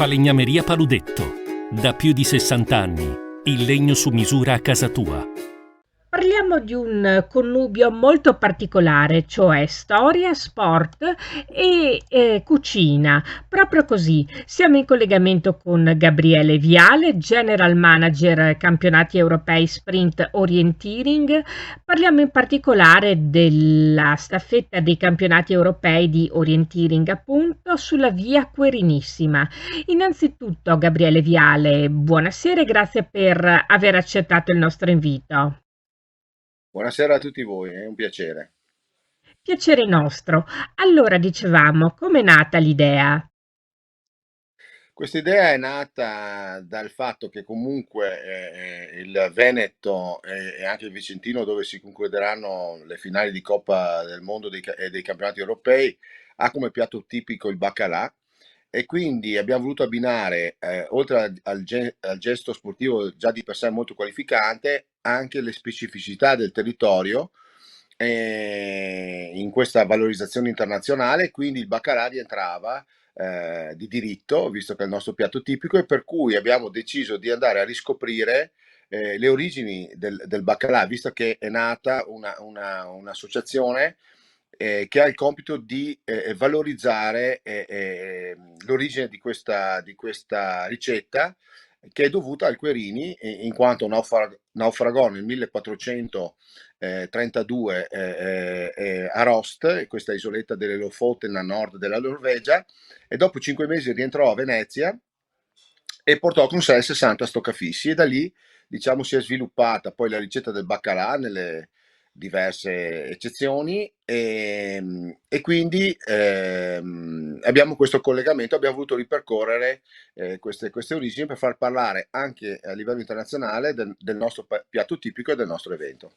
Falegnameria Paludetto. Da più di 60 anni. Il legno su misura a casa tua. Parliamo di un connubio molto particolare, cioè storia, sport e cucina. Proprio così. Siamo in collegamento con Gabriele Viale, General Manager Campionati Europei Sprint Orienteering. Parliamo in particolare della staffetta dei campionati europei di Orienteering, appunto, sulla via Querinissima. Innanzitutto, Gabriele Viale, buonasera e grazie per aver accettato il nostro invito. Buonasera a tutti voi, è un piacere. Piacere nostro. Allora dicevamo, com'è nata l'idea? Questa idea è nata dal fatto che comunque il Veneto e anche il Vicentino, dove si concluderanno le finali di Coppa del Mondo e dei campionati europei, ha come piatto tipico il baccalà e quindi abbiamo voluto abbinare, oltre al gesto sportivo già di per sé molto qualificante, anche le specificità del territorio in questa valorizzazione internazionale, quindi il baccalà rientrava di diritto, visto che è il nostro piatto tipico, e per cui abbiamo deciso di andare a riscoprire le origini del baccalà, visto che è nata un'associazione che ha il compito di valorizzare l'origine di questa ricetta, che è dovuta al Querini, in quanto naufragò nel 1432 a Rost, questa isoletta delle Lofoten a nord della Norvegia, e dopo 5 mesi rientrò a Venezia e portò con sé 60 stoccafissi, e da lì, diciamo, si è sviluppata poi la ricetta del baccalà nelle diverse eccezioni, e quindi abbiamo questo collegamento, abbiamo voluto ripercorrere queste origini per far parlare anche a livello internazionale del nostro piatto tipico e del nostro evento.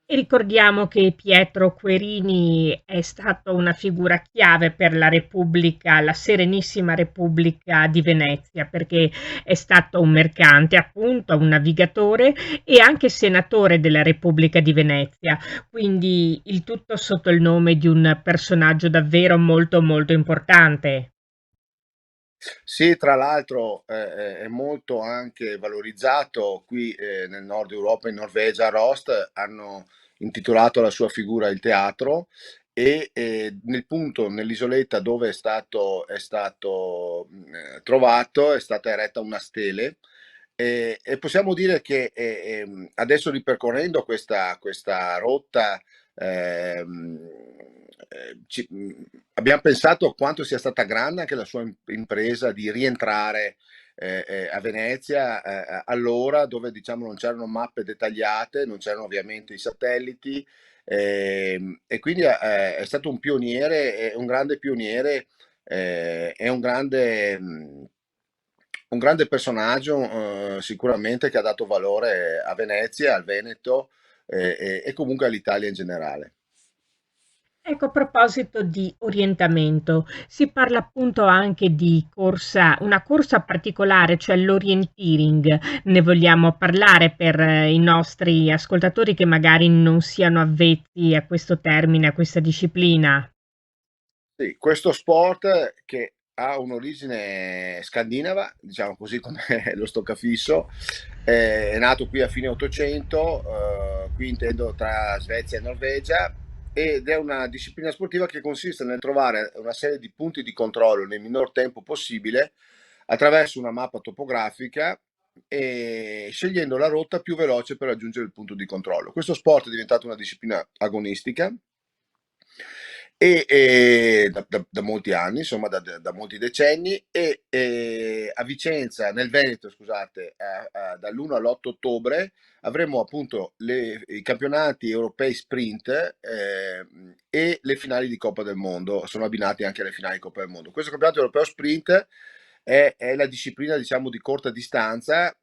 E ricordiamo che Pietro Querini è stato una figura chiave per la Repubblica, la Serenissima Repubblica di Venezia, perché è stato un mercante, appunto, un navigatore e anche senatore della Repubblica di Venezia, quindi il tutto sotto il nome di un personaggio davvero molto molto importante. Sì, tra l'altro è molto anche valorizzato qui nel nord Europa, in Norvegia, a Rost, hanno intitolato alla sua figura il teatro, e nel punto, nell'isoletta dove è stato trovato, è stata eretta una stele, e possiamo dire che adesso, ripercorrendo questa rotta, ehm, abbiamo pensato quanto sia stata grande anche la sua impresa di rientrare a Venezia, allora, dove, diciamo, non c'erano mappe dettagliate, non c'erano ovviamente i satelliti, e quindi è stato un pioniere, un grande pioniere, è un grande personaggio, sicuramente, che ha dato valore a Venezia, al Veneto, e comunque all'Italia in generale. Ecco, a proposito di orientamento, si parla appunto anche di corsa, una corsa particolare, cioè l'orienteering. Ne vogliamo parlare per i nostri ascoltatori che magari non siano avvezzi a questo termine, a questa disciplina. Sì, questo sport, che ha un'origine scandinava, diciamo così, come lo stoccafisso, è nato qui a fine 800, qui intendo tra Svezia e Norvegia, ed è una disciplina sportiva che consiste nel trovare una serie di punti di controllo nel minor tempo possibile attraverso una mappa topografica, e scegliendo la rotta più veloce per raggiungere il punto di controllo. Questo sport è diventato una disciplina agonistica da molti anni, insomma, da molti decenni, e a Vicenza, nel Veneto, scusate, dall'1 all'8 ottobre avremo appunto i campionati europei sprint, e le finali di Coppa del Mondo, sono abbinati anche alle finali di Coppa del Mondo. Questo campionato europeo sprint è la disciplina, diciamo, di corta distanza,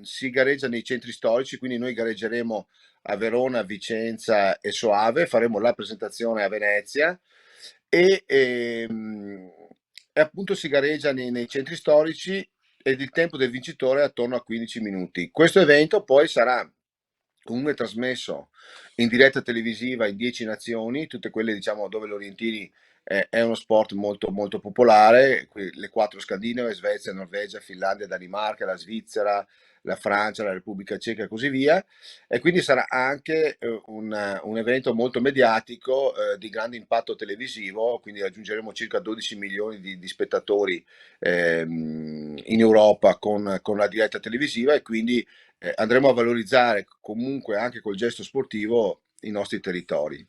si gareggia nei centri storici, quindi noi gareggeremo a Verona, Vicenza e Soave, faremo la presentazione a Venezia, e, e appunto si gareggia nei centri storici, ed il tempo del vincitore è attorno a 15 minuti. Questo evento poi sarà comunque trasmesso in diretta televisiva in 10 nazioni, tutte quelle, diciamo, dove l'Orientini è uno sport molto, molto popolare. Le quattro Scandinave, Svezia, Norvegia, Finlandia, Danimarca, la Svizzera, la Francia, la Repubblica Ceca e così via. E quindi sarà anche un evento molto mediatico, di grande impatto televisivo, quindi raggiungeremo circa 12 milioni di spettatori in Europa con la diretta televisiva, e quindi andremo a valorizzare comunque anche col gesto sportivo i nostri territori.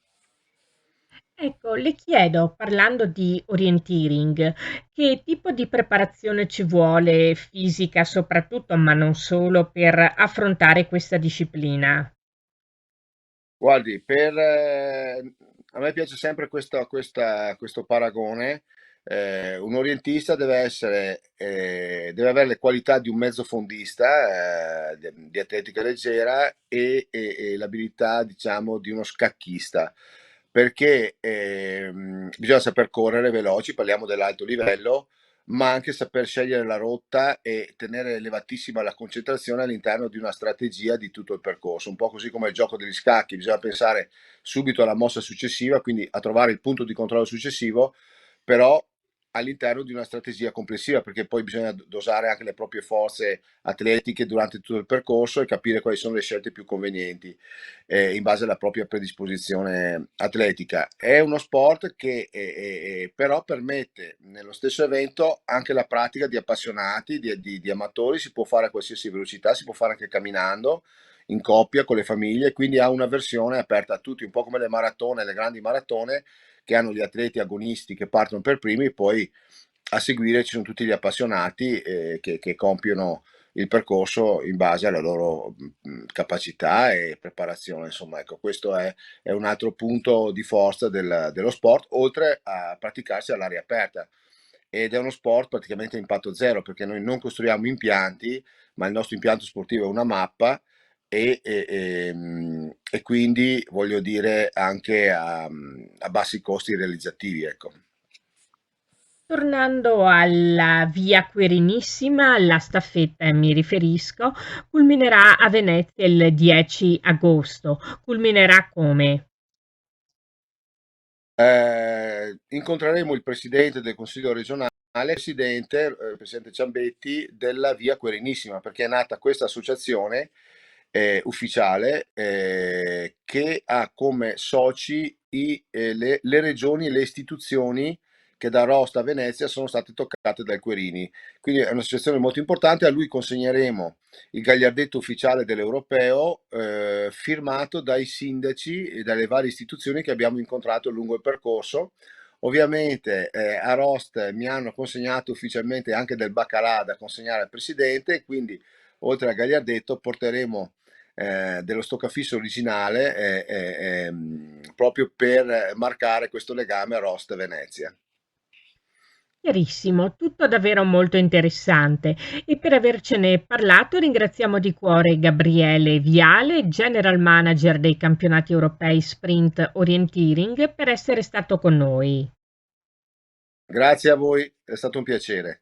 Ecco, le chiedo, parlando di orienteering, che tipo di preparazione ci vuole fisica soprattutto, ma non solo, per affrontare questa disciplina? Guardi, a me piace sempre questo paragone. Un orientista deve avere le qualità di un mezzofondista, di atletica leggera, e l'abilità, diciamo, di uno scacchista, perché bisogna saper correre veloci, parliamo dell'alto livello, ma anche saper scegliere la rotta e tenere elevatissima la concentrazione all'interno di una strategia di tutto il percorso, un po' così come il gioco degli scacchi. Bisogna pensare subito alla mossa successiva, quindi a trovare il punto di controllo successivo, però all'interno di una strategia complessiva, perché poi bisogna dosare anche le proprie forze atletiche durante tutto il percorso e capire quali sono le scelte più convenienti in base alla propria predisposizione atletica. È uno sport che però permette nello stesso evento anche la pratica di appassionati, di amatori. Si può fare a qualsiasi velocità, si può fare anche camminando, in coppia, con le famiglie, quindi ha una versione aperta a tutti, un po' come le maratone, le grandi maratone, che hanno gli atleti agonisti che partono per primi, poi a seguire ci sono tutti gli appassionati che compiono il percorso in base alla loro capacità e preparazione. Insomma, ecco, questo è un altro punto di forza dello sport, oltre a praticarsi all'aria aperta. Ed è uno sport praticamente a impatto zero, perché noi non costruiamo impianti, ma il nostro impianto sportivo è una mappa, e quindi voglio dire anche a bassi costi realizzativi, ecco. Tornando alla Via Quirinissima, la staffetta mi riferisco, culminerà a Venezia il 10 agosto. Culminerà come? Incontreremo il presidente del Consiglio regionale, il presidente Ciambetti, della Via Querenissima, perché è nata questa associazione ufficiale, che ha come soci le regioni e le istituzioni che da Aosta a Venezia sono state toccate dai Querini. Quindi è un'associazione molto importante. A lui consegneremo il gagliardetto ufficiale dell'Europeo, firmato dai sindaci e dalle varie istituzioni che abbiamo incontrato lungo il percorso. Ovviamente a Rost mi hanno consegnato ufficialmente anche del baccalà da consegnare al presidente, e quindi oltre al gagliardetto porteremo dello stoccafisso originale, proprio per marcare questo legame a Rost Venezia. Chiarissimo, tutto davvero molto interessante e per avercene parlato ringraziamo di cuore Gabriele Viale, General Manager dei campionati europei Sprint Orienteering, per essere stato con noi. Grazie a voi, è stato un piacere.